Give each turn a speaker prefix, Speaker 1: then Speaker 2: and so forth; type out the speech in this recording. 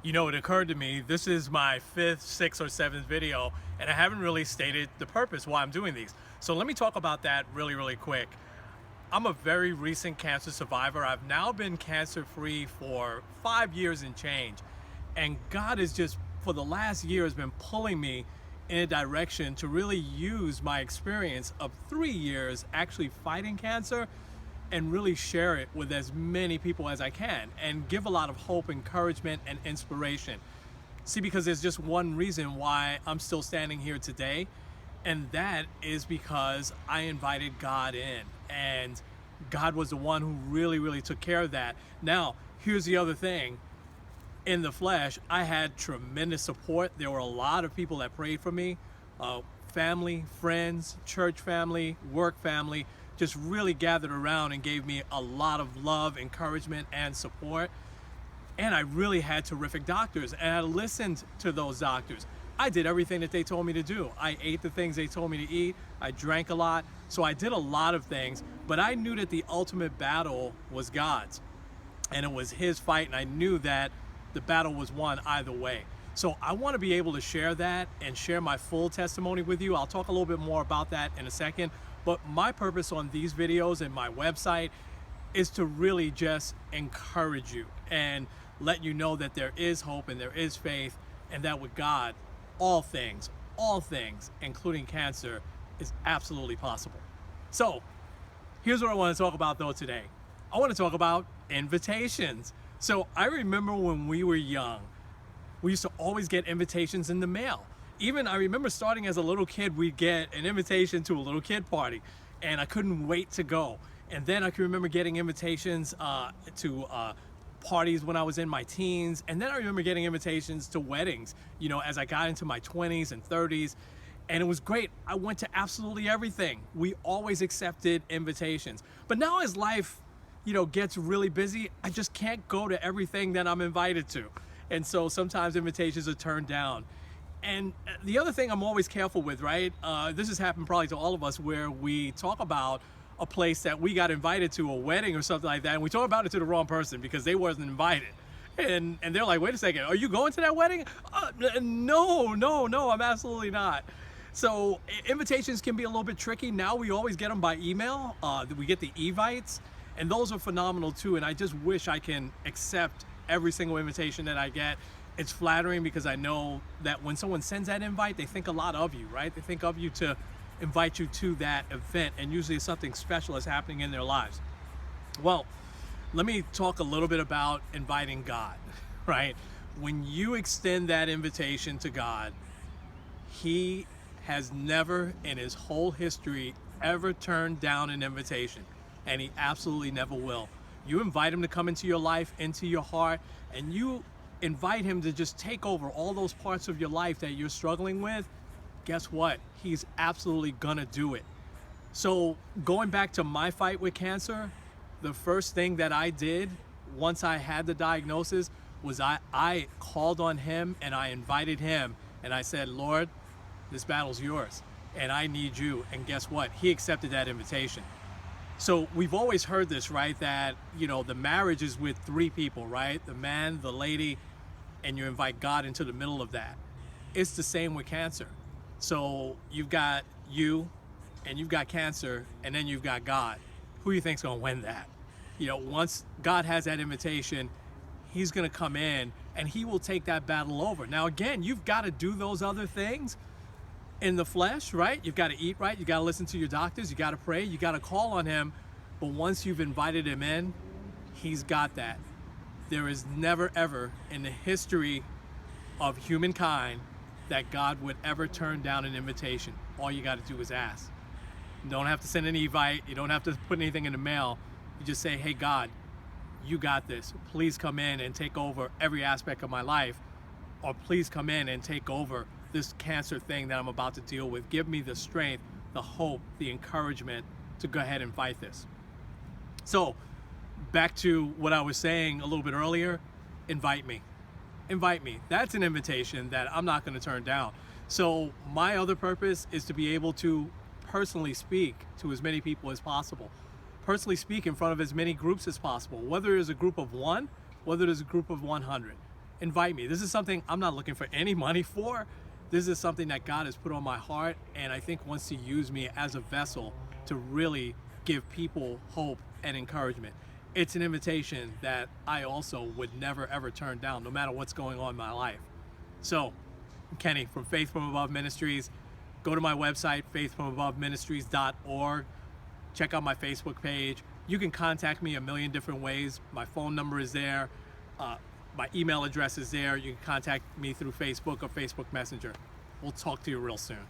Speaker 1: You know, it occurred to me, this is my fifth, sixth, or seventh video, and I haven't really stated the purpose why I'm doing these. So let me talk about that really quick. I'm a very recent cancer survivor. I've now been cancer free for 5 years and change. And God has just, for the last year, has been pulling me in a direction to really use my experience of 3 years actually fighting cancer and really share it with as many people as I can and give a lot of hope, encouragement, and inspiration. See, because there's just one reason why I'm still standing here today, and that is because I invited God in, and God was the one who really took care of that. Now, here's the other thing. In the flesh, I had tremendous support. There were a lot of people that prayed for me, family, friends, church family, work family, just really gathered around and gave me a lot of love, encouragement, and support. And I really had terrific doctors, and I listened to those doctors. I did everything that they told me to do. I ate the things they told me to eat. I drank a lot. So I did a lot of things, but I knew that the ultimate battle was God's, and it was his fight, and I knew that the battle was won either way. So I want to be able to share that and share my full testimony with you. I'll talk a little bit more about that in a second. But my purpose on these videos and my website is to really just encourage you and let you know that there is hope and there is faith, and that with God, all things, including cancer, is absolutely possible. So here's what I want to talk about though today. I want to talk about invitations. So I remember when we were young, we used to always get invitations in the mail. Even I remember starting as a little kid, we'd get an invitation to a little kid party, and I couldn't wait to go. And then I can remember getting invitations to parties when I was in my teens. And then I remember getting invitations to weddings, you know, as I got into my 20s and 30s. And it was great. I went to absolutely everything. We always accepted invitations. But now as life, you know, gets really busy, I just can't go to everything that I'm invited to. And so sometimes invitations are turned down. And the other thing I'm always careful with, right? This has happened probably to all of us, where we talk about a place that we got invited to, a wedding or something like that, and we talk about it to the wrong person because they wasn't invited. And they're like, wait a second, are you going to that wedding? No, I'm absolutely not. So invitations can be a little bit tricky. Now we always get them by email. We get the evites, and those are phenomenal too. And I just wish I can accept every single invitation that I get. It's flattering because I know that when someone sends that invite, they think a lot of you, right? They think of you to invite you to that event, and usually something special is happening in their lives. Well, let me talk a little bit about inviting God, right? When you extend that invitation to God, he has never in his whole history ever turned down an invitation, and he absolutely never will. You invite him to come into your life, into your heart, and you invite him to just take over all those parts of your life that you're struggling with. Guess what? He's absolutely gonna do it. So going back to my fight with cancer, the first thing that I did once I had the diagnosis was I called on him and I invited him, and I said, Lord, this battle's yours and I need you. And guess what? He accepted that invitation. So we've always heard this, right? That, you know, the marriage is with three people, right? The man, the lady, and you invite God into the middle of that. It's the same with cancer. So you've got you, and you've got cancer, and then you've got God. Who do you think's gonna win that? You know, once God has that invitation, he's gonna come in and he will take that battle over. Now again, you've got to do those other things in the flesh, right? You've got to eat right, you got to listen to your doctors, you got to pray, you got to call on him. But once you've invited him in, he's got that. There is never ever in the history of humankind that God would ever turn down an invitation. All you got to do is ask. You don't have to send an invite, you don't have to put anything in the mail. You just say, hey God, you got this. Please come in and take over every aspect of my life, or please come in and take over this cancer thing that I'm about to deal with. Give me the strength, the hope, the encouragement to go ahead and fight this. So back to what I was saying a little bit earlier, invite me. Invite me. That's an invitation that I'm not going to turn down. So my other purpose is to be able to personally speak to as many people as possible. Personally speak in front of as many groups as possible, whether it's a group of one, whether it's a group of 100. invite me. This is something I'm not looking for any money for. This is something that God has put on my heart, and I think wants to use me as a vessel to really give people hope and encouragement. It's an invitation that I also would never ever turn down, no matter what's going on in my life. So, I'm Kenny from Faith From Above Ministries. Go to my website, faithfromaboveministries.org. Check out my Facebook page. You can contact me a million different ways. My phone number is there. My email address is there. You can contact me through Facebook or Facebook Messenger. We'll talk to you real soon.